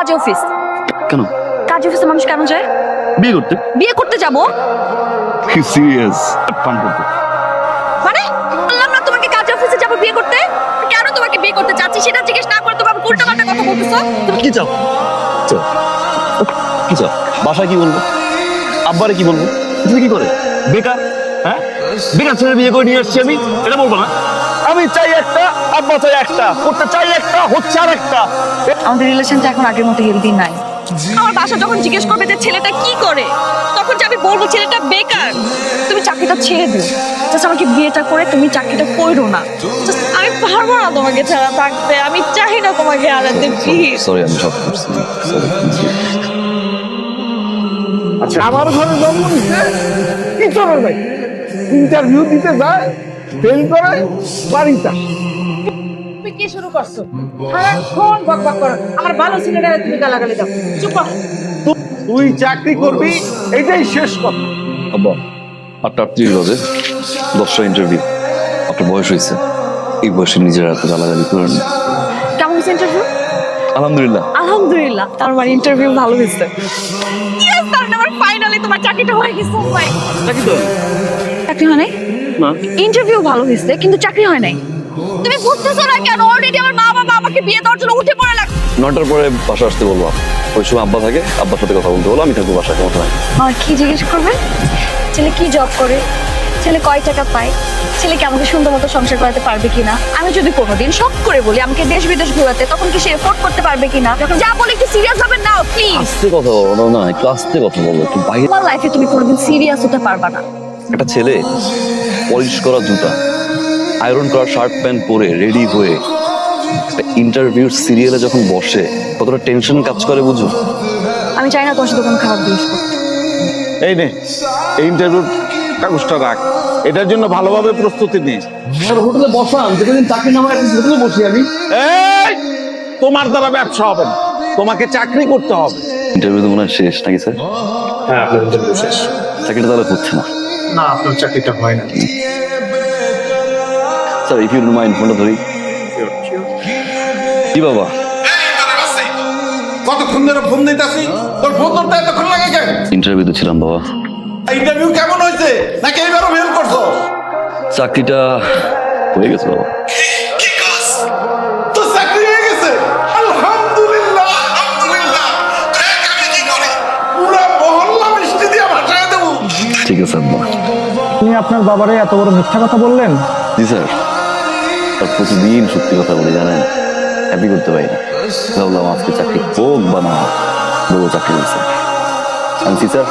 কাজে অফিস। কেন? কাজে অফিসে মানুষ কেন যায়? বিয়ে করতে। বিয়ে করতে যাবো কি সিরিয়াস? পান করতে। মানে বললাম না তোমাকে কাজে অফিসে যাবো বিয়ে করতে। কেন তোমাকে বিয়ে করতে চাচ্ছি সেটা জিজ্ঞেস না করে তোমাকে উল্টা পাল্টা কথা বলতেছো। তুমি কি চাও? কি চাও? বাসায় কি বলবো? আব্বারে কি বলবো? তুমি কি করে? বেকার? হ্যাঁ, বেকার ছেলে বিয়ে করে নিয়ে এসছি আমি, এটা বলবো না? আমি চাই একটা, আব্বা চাই একটা, করতে চাই একটা, হচ্ছে আর একটা। আমাদের রিলেশনটা এখন আগের মতো হেলদি নাই। আমার বাসা যখন জিজ্ঞেস করবে যে ছেলেটা কি করে, তখন যে আমি বলবো ছেলেটা বেকার। তুমি চাকরিটা ছেড়ে দিও, জাস্ট আমাকে বিয়েটা করে তুমি চাকরিটা করো না। Just আমি পারবো না তোমাকে ছাড়া থাকতে, আমি চাই না তোমাকে হারাতে প্লিজ। সরি, আমি সব করছি। আচ্ছা, আমার ঘরে জন্ম নিচ্ছে কি চলে নাই, ইন্টারভিউ দিতে যায়, ফেল করে বাড়িতে আসে। তুমি কি শুরু করছো? সারাক্ষণ বকবক করো। আমার ভালো ছেলেটা তুমি গালাগালি দাও। চুপ কর। তুই চাকরি করবি এটাই শেষ কথা। আব্বা, 8:38 বাজে, 10টা ইন্টারভিউ। আপনার বয়স হয়েছে, এই বয়সে নিজের এত গালাগালি করেন না। কেমন হয়েছে ইন্টারভিউ? আলহামদুলিল্লাহ। আলহামদুলিল্লাহ, তার মানে ইন্টারভিউ ভালো হয়েছে। ইয়েস, তার মানে ফাইনালি তোমার চাকরিটা হয়ে গেছে। ভাই, চাকরি তো চাকরি হয় নাই? না। ইন্টারভিউ ভালো হয়েছে কিন্তু চাকরি হয় নাই। তুমি বুঝতেছো না কেন? অলরেডি আমার মা বাবা আমাকে বিয়ে দেওয়ার জন্য উঠে পড়ে লাগছে। 9টার পরে বাসা আসতে বলবো। ওই সময় আব্বা থাকে, আব্বার সাথে কথা বলতে বলো, আমি থাকবো বাসায়, কেমন হয়? আর কি জিজ্ঞেস করবে? ছেলে কি জব করে, ছেলে কয় টাকা পায়, ছেলেকে আমাকে সুন্দর মতো সংসার করাতে পারবে কিনা। আমি যদি কোনোদিন শখ করে বলি আমাকে দেশ বিদেশ ঘোরাতে, তখন কি সে এফোর্ড করতে পারবে কিনা। যা বলে একটু সিরিয়াস হবে নাও প্লিজ। আস্তে কথা বলো না, একটু আস্তে কথা বলো, একটু বাইরে। তোমার লাইফে তুমি কোনোদিন সিরিয়াস হতে পারবা না। একটা ছেলে পলিশ করা জুতা, আয়রন করা শার্ট প্যান্ট পরে রেডি হয়ে একটা ইন্টারভিউ সিরিয়ালে যখন বসে, কতটা টেনশন কাজ করে বুঝো? আমি চাই না তোমার সাথে কোনো খারাপ জিনিস করতে। এই নে, এই ইন্টারভিউ কাগজটা রাখ, এটার জন্য ভালোভাবে প্রস্তুতি নিস। হোটেলে বসান, যেদিন চাকরি নামে হোটেলে বসি আমি। এই, তোমার দ্বারা ব্যবসা হবে না, তোমাকে চাকরি করতে হবে। ইন্টারভিউ তো মনে হয় শেষ নাকি স্যার? হ্যাঁ, আপনার ইন্টারভিউ শেষ। চাকরিটা তাহলে হচ্ছে না। না, আপনার চাকরিটা হয় না। Sir, if you don't mind, ফোনটা ধরি। কি বাবা? কতক্ষণ ধরে ফোন দিতেছি, তোর ফোন ধরতে এতক্ষণ লাগে কেন? ইন্টারভিউতে ছিলাম বাবা। ইন্টারভিউ কেমন হয়েছে, নাকি এইবারও ফেল করছো? চাকরিটা হয়ে গেছে বাবা। তো চাকরি হয়ে গেছে, আলহামদুলিল্লাহ, আলহামদুলিল্লাহ। দেখ আমি কি করি, পুরা মহল্লা মিষ্টি দিয়ে ভাসায় দেবো। ঠিক আছে আব্বা। আপনি আপনার বাবারে এত বড় মিথ্যা কথা বললেন? জি স্যার, আর প্রতিদিন সত্যি কথা বলে জানেন, হ্যাপি করতে পারি না। ভাবলাম আজকে চাকরি হোক বা না হোক, বড় চাকরি দিচ্ছে। আনছি স্যার,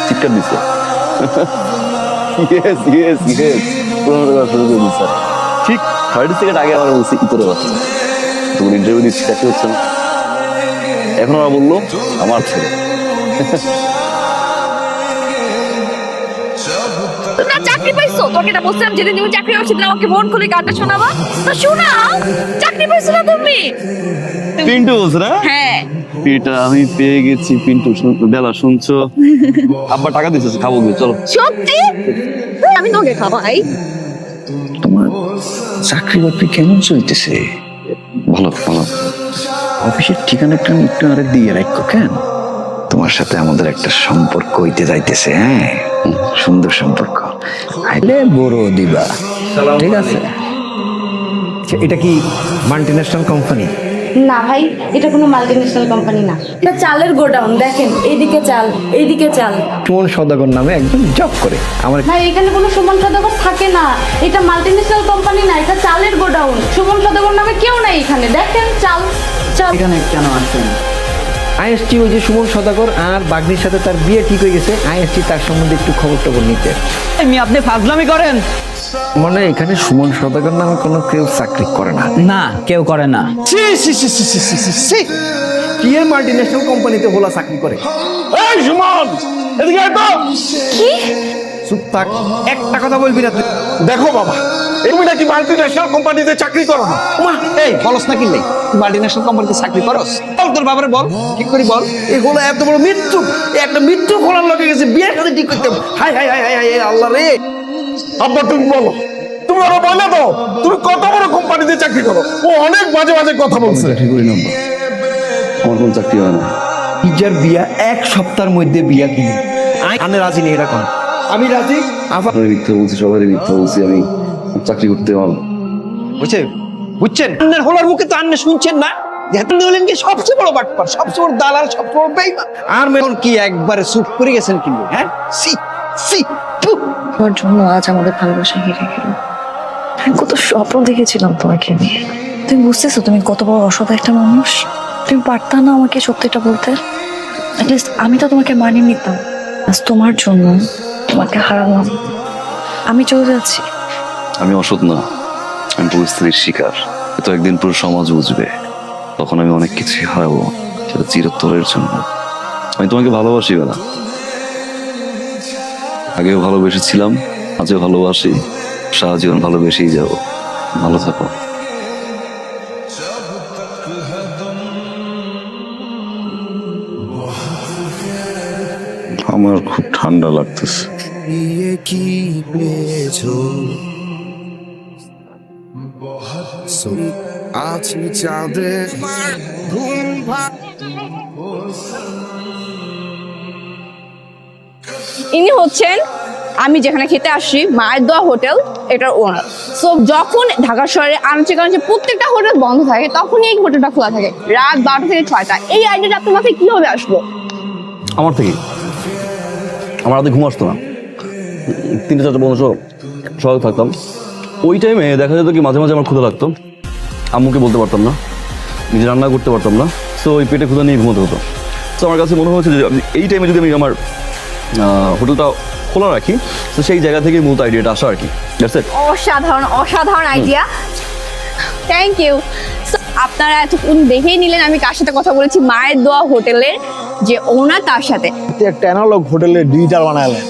চিৎকার দিচ্ছে। ইয়েস ইয়েস ইয়েস, পুরোনো টাকা শুরু করে দিচ্ছে। ঠিক 30 সেকেন্ড আগে আমার বলছি ইতরে বাচ্চা, তোমার ইন্টারভিউ দিচ্ছি, চাকরি হচ্ছে না। এখন ওরা বললো আমার ছেলে। তোমরা চাকরি পাইছো? তোকে এটা বলছিলাম যেদিন তুমি চাকরি পাইছো সেদিন আমাকে মন খুলে গানটা শোনাবা। তো শোনাও, চাকরি পাইছো না তুমি? পিন্টু বলছে না? হ্যাঁ। এটা আমি পেয়ে গেছি। পিন্টু বেলা শুনছো? আব্বা টাকা দিচ্ছে, খাবো গিয়ে, চলো। সত্যি? আমি তোকে খাওয়াই। তোমার চাকরি বাকরি কেমন চলতেছে? ভালো ভালো। অফিসের ঠিকানাটা আমি একটু আরে দিয়ে রাখো কেন? তোমার সাথে আমাদের একটা সম্পর্ক হইতে যাইতেছে। হ্যাঁ, সুন্দর সম্পর্ক। আইলে বড় দিবা, ঠিক আছে? এটা কি মাল্টিন্যাশনাল কোম্পানি? না ভাই, এটা কোনো মাল্টিন্যাশনাল কোম্পানি না। এটা চালের গোডাউন। দেখেন, এইদিকে চাল, এইদিকে চাল। সুমন সদাগর নামে একজন জব করে। আমার ভাই, এখানে কোনো সুমন সদাগর থাকে না। এটা মাল্টিন্যাশনাল কোম্পানি না, এটা চালের গোডাউন। সুমন সদাগর নামে কেউ নাই এখানে। দেখেন চাল চাল। এখানে কেন আসেন? আইএসটি ওই যে সুমন সদাগর আর বাগনির সাথে তার বিয়ে ঠিক হয়ে গেছে। আইএসটি তার সম্বন্ধে একটু খবর টবর নিতে। আপনি ফাজলামি করেন? মানে এখানে সুমন সদাগর নামে কোনো কেউ চাকরি করে না। না, কেউ করে না। কি এর মাল্টিন্যাশনাল কোম্পানিতে বলা চাকরি করে? এই সুমন, এদিকে আয় তো। কি? চুপ থাক, একটা কথা বলবি না তুই। দেখো বাবা, তুমি নাকি মাল্টিন্যাশনাল কোম্পানিতে চাকরি করো না? মা, এই বলস না কিনলেই মাল্টিন্যাশনাল কোম্পানিতে চাকরি করস? বল তোর বাবারে, বল ঠিক করে বল। এই হলো এত বড় মৃত্যু, একটা মৃত্যু খোলার লগে গেছে, বিয়ের সাথে ঠিক করতে। হাই হাই হাই হাই হাই, আল্লাহ রে। আব্বা তুমি বলো, তুমি ওরা বলে দাও তুমি কত বড় কোম্পানিতে চাকরি করো। ও অনেক বাজে বাজে কথা বলছে। আমার কোনো চাকরি হয় না। ইজার বিয়া 1 সপ্তাহের মধ্যে বিয়া দিন। আমি রাজি নেই এরকম। আমি রাজি। আপনার মিথ্যা বলছি, সবারই মিথ্যা বলছি, আমি চাকরি করতে পারবো। বুঝছেন আন্নের হলার মুখে তো আন্নে শুনছেন না যে আপনি হলেন কি সবচেয়ে বড় বাটপার, সবচেয়ে বড় দালাল, সবচেয়ে বড় বেঈমান। আর মেয়র কি একবারে চুপ করে গেছেন কিন্তু? হ্যাঁ সি সি থু। তোমার জন্য আজ আমাদের ভালোবাসা হেরে গেল। আমি কত স্বপ্ন দেখেছিলাম তোমাকে নিয়ে। তুমি বুঝতেছো তুমি কত বড় অসৎ একটা মানুষ? তুমি পারতা না আমাকে সত্যিটা বলতে? অ্যাটলিস্ট আমি তো তোমাকে মানিয়ে নিতাম। আজ তোমার জন্য তোমাকে হারালাম। আমি চলে যাচ্ছি। আমি অসৎ না, আমি পরিস্থিতির শিকার। তো একদিন পুরো সমাজ বুঝবে, তখন আমি অনেক কিছুই হারাবো, সেটা চিরতরের জন্য। আমি তোমাকে ভালোবাসি বেলা, আগেও ভালোবেসেছিলাম, আজও ভালোবাসি, সারা জীবন ভালোবেসেই যাবো। ভালো থাকো। আমার খুব ঠান্ডা লাগতেছে। ইনি হচ্ছেন আমি যেখানে খেতে আসি মায়ের দোয়া হোটেল, এটার ওনার। সো যখন ঢাকা শহরে আনাচে কানাচে প্রত্যেকটা হোটেল বন্ধ থাকে তখনই এই হোটেলটা খোলা থাকে রাত 12টা থেকে 6টা। এই আইডিয়াটা আপনার মাথায় কিভাবে আসলো? আমার থেকে আমার রাতে ঘুম আসতো না, 3-4টা বন্ধু সবাই থাকতাম। ওই টাইমে দেখা যেত কি মাঝে মাঝে আমার ক্ষুধা লাগতো, আম্মুকে বলতে পারতাম না, নিজে রান্না করতে পারতাম না। সো ওই পেটে ক্ষুধা নিয়ে ঘুমোতে হতো। তো আমার কাছে মনে হয়েছে যে এই টাইমে যদি আমি আমার হোটেলটা খোলা রাখি, তো সেই জায়গা থেকে মূলত আইডিয়াটা আসা আর কি। অসাধারণ অসাধারণ আইডিয়া, থ্যাংক ইউ। আপনারা এতক্ষণ দেখেই নিলেন আমি কার সাথে কথা বলেছি, মায়ের দোয়া হোটেলের যে ওনার তার সাথে। একটা অ্যানালগ হোটেলের ডিজিটাল বানালেন।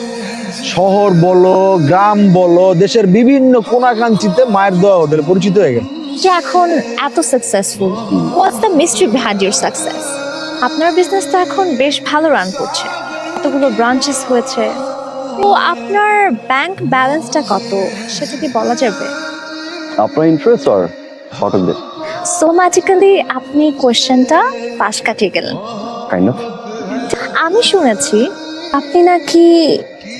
শহর বলো, গ্রাম বলো, দেশের বিভিন্ন কোনাকাঞ্চিতে মায়ের দোয়া হোটেল পরিচিত হয়ে গেল। যে এখন এত successful, what's the mystery behind your success? আপনার বিজনেস তো এখন বেশ ভালো রান করছে, কতগুলো ব্রাঞ্চেস হয়েছে। তো আপনার ব্যাংক ব্যালেন্সটা কত সেটা কি বলা যাবে? আপনার ইন্টারেস্ট আর হোটেল দে সো ম্যাজিক্যালি আপনি কোয়েশ্চেনটা পাশ কাটিয়ে গেলেন। Kind of. আমি শুনেছি আপনি নাকি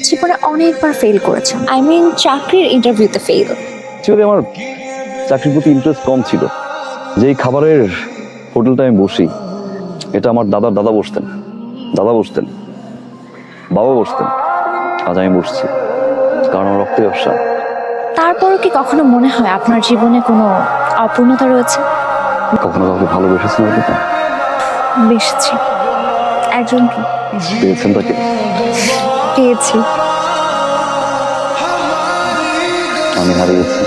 জীবনে অনেকবার ফেল করেছেন, আই মিন চাকরির ইন্টারভিউতে ফেল। অ্যাকচুয়ালি আমার চাকরির প্রতি ইন্টারেস্ট কম ছিল। যেই খাবারের হোটেলটা আমি বসি, এটা আমার দাদা বসতেন, বাবা বসতেন, আজ আমি বসছি, কারণ আমার রক্তে ব্যবসা। তারপরও কি কখনো মনে হয় আপনার জীবনে কোনো অপূর্ণতা রয়েছে? কখনো কাউকে ভালোবেসেছেন আপনি? বেশি। একজনকে পেয়েছেন তাকে? পেয়েছি। আমি হারিয়েছি।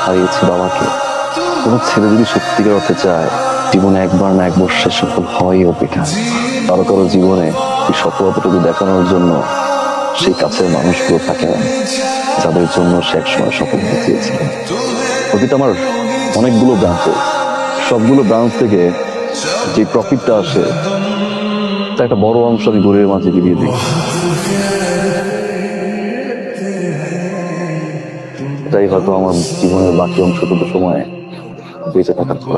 হারিয়েছি বাবাকে। কোনো ছেলে যদি সত্যিকার অর্থে চায়, জীবনে একবার না একবার সে সফল হয়ই অপেক্ষা। কারো কারো জীবনে এই সফলতাটুকু দেখানোর জন্য সেই কাছের মানুষগুলো থাকে না, যাদের জন্য সে একসময় সফল হতে চেয়েছিল। প্রতিটা আমার অনেকগুলো ব্রাঞ্চে, সবগুলো ব্রাঞ্চ থেকে যে প্রফিটটা আসে তা একটা বড় অংশ আমি গরিবের মাঝে বিলিয়ে দিই। এটাই হয়তো আমার জীবনের বাকি অংশটুকু সময় বেঁচে থাকার পর